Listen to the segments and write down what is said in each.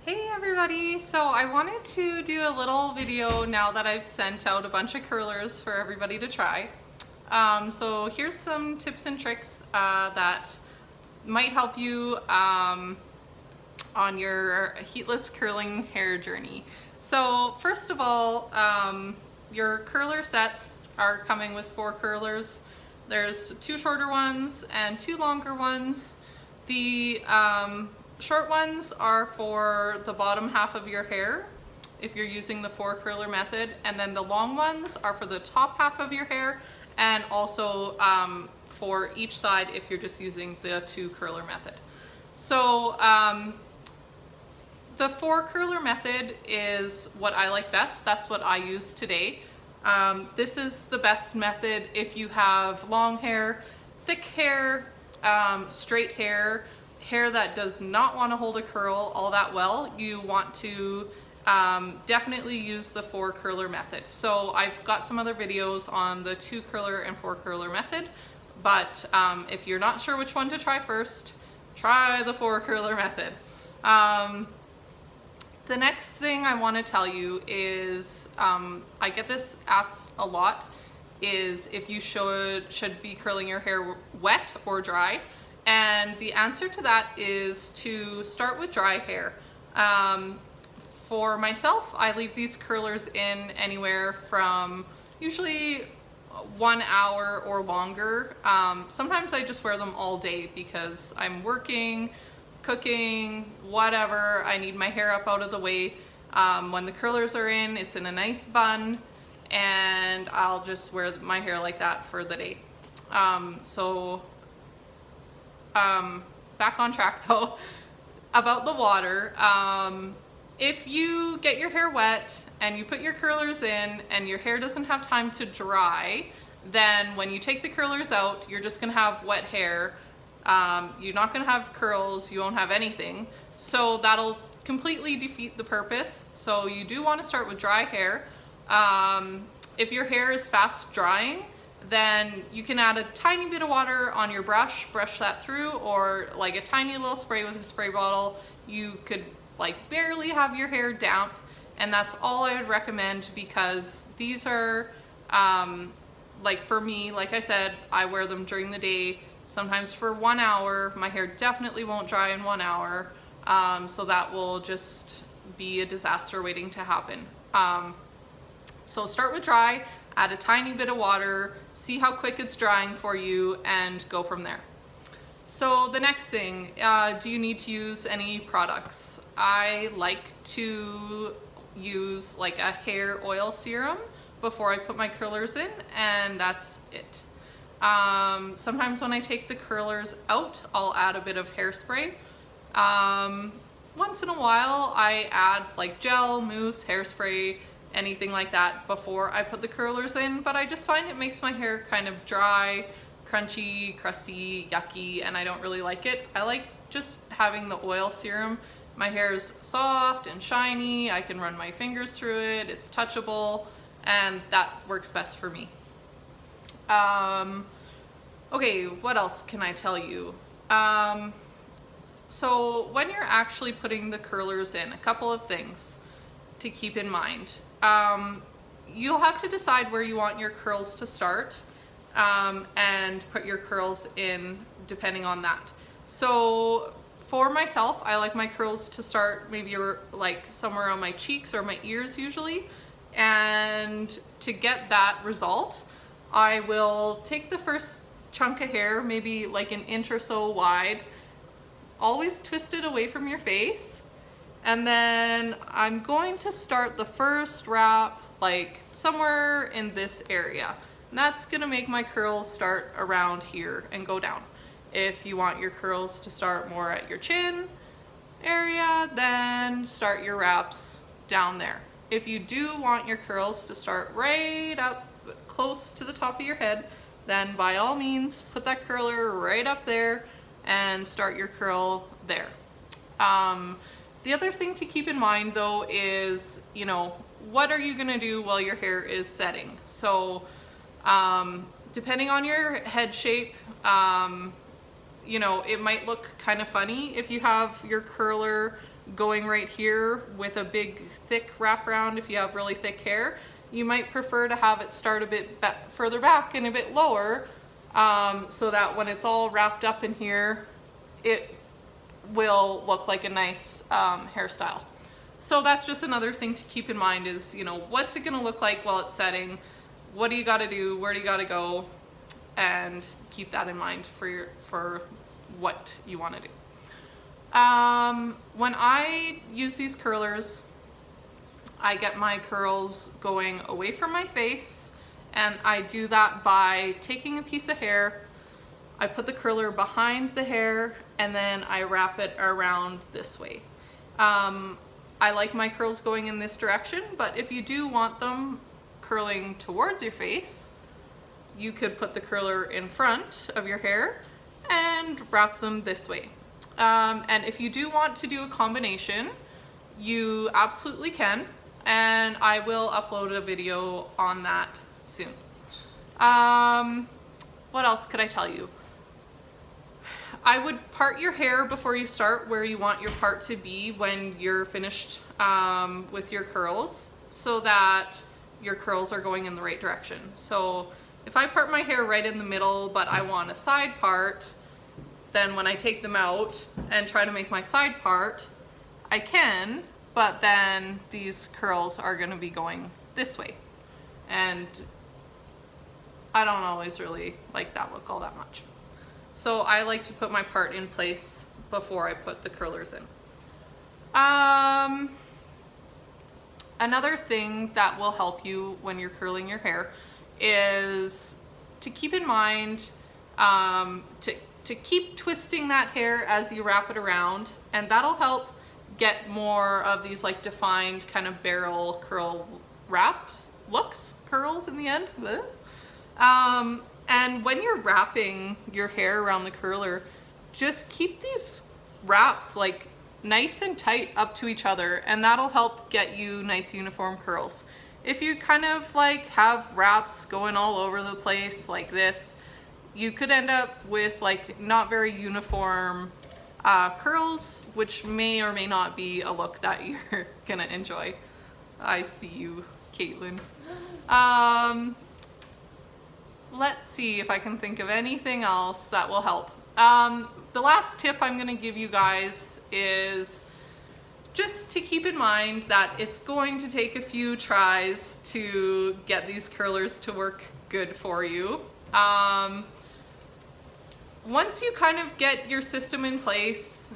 Hey everybody! So I wanted to do a little video now that I've sent out a bunch of curlers for everybody to try. So here's some tips and tricks that might help you on your heatless curling hair journey. So first of all, your curler sets are coming with 4 curlers. There's 2 shorter ones and 2 longer ones. The short ones are for the bottom half of your hair if you're using the 4 curler method, and then the long ones are for the top half of your hair and also for each side if you're just using the 2 curler method. So the 4 curler method is what I like best. That's what I use today. This is the best method if you have long hair, thick hair, straight hair, hair that does not want to hold a curl all that well. You want to definitely use the 4 curler method. So I've got some other videos on the 2 curler and 4 curler method, but if you're not sure which one to try first, try the 4 curler method. The next thing I want to tell you is, I get this asked a lot, is if you should be curling your hair wet or dry. And the answer to that is to start with dry hair. For myself, I leave these curlers in anywhere from usually 1 hour or longer. Sometimes I just wear them all day because I'm working, cooking, whatever. I need my hair up out of the way. When the curlers are in, it's in a nice bun, and I'll just wear my hair like that for the day. Back on track though, about the water. If you get your hair wet and you put your curlers in and your hair doesn't have time to dry, then when you take the curlers out, you're just gonna have wet hair. You're not gonna have curls, you won't have anything. So that'll completely defeat the purpose. So you do wanna start with dry hair. If your hair is fast drying, then you can add a tiny bit of water on your brush that through, or like a tiny little spray with a spray bottle. You could like barely have your hair damp, and that's all I would recommend, because these are, like for me, like I said, I wear them during the day, sometimes for 1 hour. My hair definitely won't dry in 1 hour, so that will just be a disaster waiting to happen. So start with dry, add a tiny bit of water, see how quick it's drying for you, and go from there. So the next thing, do you need to use any products? I like to use like a hair oil serum before I put my curlers in, and that's it. Sometimes when I take the curlers out, I'll add a bit of hairspray. Once in a while, I add like gel, mousse, hairspray, anything like that before I put the curlers in, but I just find it makes my hair kind of dry, crunchy, crusty, yucky, and I don't really like it. I like just having the oil serum. My hair is soft and shiny, I can run my fingers through it, it's touchable, and that works best for me. Okay, what else can I tell you? So when you're actually putting the curlers in, a couple of things to keep in mind. You'll have to decide where you want your curls to start, and put your curls in depending on that. So for myself, I like my curls to start maybe like somewhere on my cheeks or my ears usually, and to get that result, I will take the first chunk of hair, maybe like an inch or so wide, always twist it away from your face, and then I'm going to start the first wrap like somewhere in this area. And that's gonna make my curls start around here and go down. If you want your curls to start more at your chin area, then start your wraps down there. If you do want your curls to start right up close to the top of your head, then by all means put that curler right up there and start your curl there. The other thing to keep in mind though is, you know, what are you gonna do while your hair is setting? So depending on your head shape, you know, it might look kind of funny if you have your curler going right here with a big thick wraparound. If you have really thick hair, you might prefer to have it start a bit further back and a bit lower, so that when it's all wrapped up in here, it will look like a nice hairstyle. So that's just another thing to keep in mind is, you know, what's it gonna look like while it's setting? What do you gotta do? Where do you gotta go? And keep that in mind for what you wanna do. When I use these curlers, I get my curls going away from my face, and I do that by taking a piece of hair, I put the curler behind the hair, and then I wrap it around this way. I like my curls going in this direction, but if you do want them curling towards your face, you could put the curler in front of your hair and wrap them this way. And if you do want to do a combination, you absolutely can, and I will upload a video on that soon. What else could I tell you? I would part your hair before you start where you want your part to be when you're finished with your curls, so that your curls are going in the right direction. So if I part my hair right in the middle, but I want a side part, then when I take them out and try to make my side part, I can, but then these curls are gonna be going this way. And I don't always really like that look all that much. So I like to put my part in place before I put the curlers in. Another thing that will help you when you're curling your hair is to keep in mind to keep twisting that hair as you wrap it around, and that'll help get more of these like defined kind of barrel curl wrapped looks, curls in the end. And when you're wrapping your hair around the curler, just keep these wraps like nice and tight up to each other, and that'll help get you nice uniform curls. If you kind of like have wraps going all over the place like this, you could end up with like not very uniform curls, which may or may not be a look that you're gonna enjoy. I see you, Caitlin. Let's see if I can think of anything else that will help. The last tip I'm gonna give you guys is just to keep in mind that it's going to take a few tries to get these curlers to work good for you. Once you kind of get your system in place,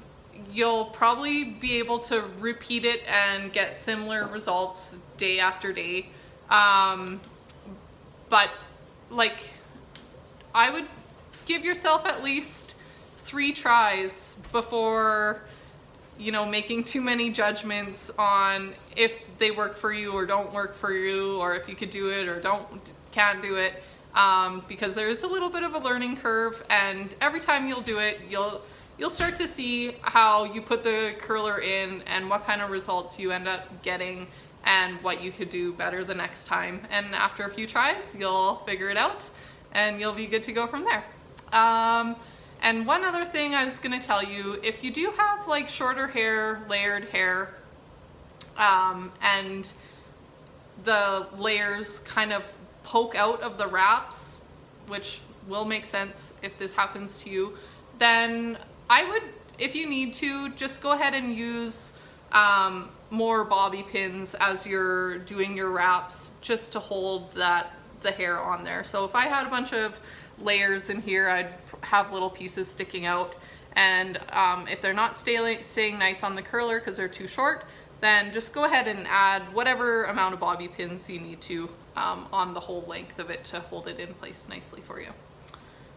you'll probably be able to repeat it and get similar results day after day. But like, I would give yourself at least 3 tries before, you know, making too many judgments on if they work for you or don't work for you, or if you could do it or can't do it, because there's a little bit of a learning curve, and every time you'll do it, you'll start to see how you put the curler in and what kind of results you end up getting and what you could do better the next time. And after a few tries, you'll figure it out and you'll be good to go from there. And one other thing I was gonna tell you, if you do have like shorter hair, layered hair, and the layers kind of poke out of the wraps, which will make sense if this happens to you, then I would, if you need to, just go ahead and use more bobby pins as you're doing your wraps, just to hold the hair on there. So if I had a bunch of layers in here, I'd have little pieces sticking out, and if they're not staying nice on the curler because they're too short, then just go ahead and add whatever amount of bobby pins you need to on the whole length of it to hold it in place nicely for you.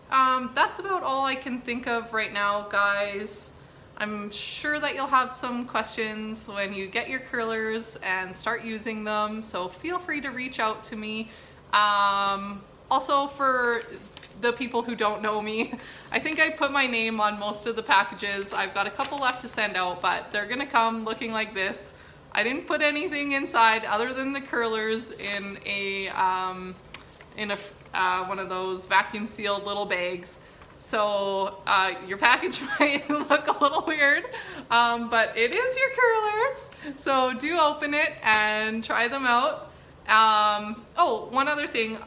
That's about all I can think of right now, guys. I'm sure that you'll have some questions when you get your curlers and start using them, so feel free to reach out to me. Also, for the people who don't know me, I think I put my name on most of the packages. I've got a couple left to send out, but they're gonna come looking like this. I didn't put anything inside other than the curlers in a one of those vacuum sealed little bags. So your package might look a little weird, but it is your curlers. So do open it and try them out. Oh, one other thing,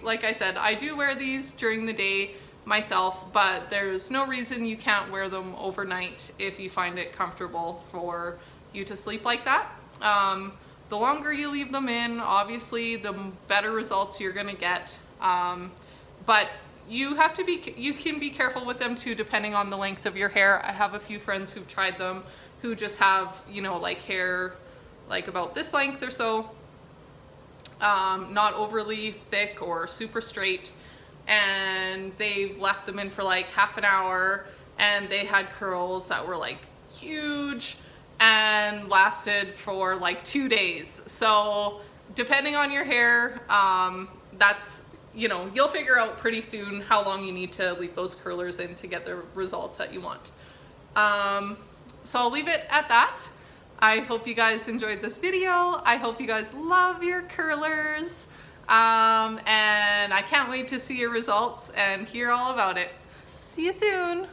like I said, I do wear these during the day myself, but there's no reason you can't wear them overnight if you find it comfortable for you to sleep like that. The longer you leave them in, obviously, the better results you're gonna get. But you can be careful with them too, depending on the length of your hair. I have a few friends who've tried them who just have, you know, like hair like about this length or so, not overly thick or super straight, and they've left them in for like half an hour and they had curls that were like huge and lasted for like 2 days. So depending on your hair, that's, you know, you'll figure out pretty soon how long you need to leave those curlers in to get the results that you want. So I'll leave it at that. I hope you guys enjoyed this video. I hope you guys love your curlers. And I can't wait to see your results and hear all about it. See you soon.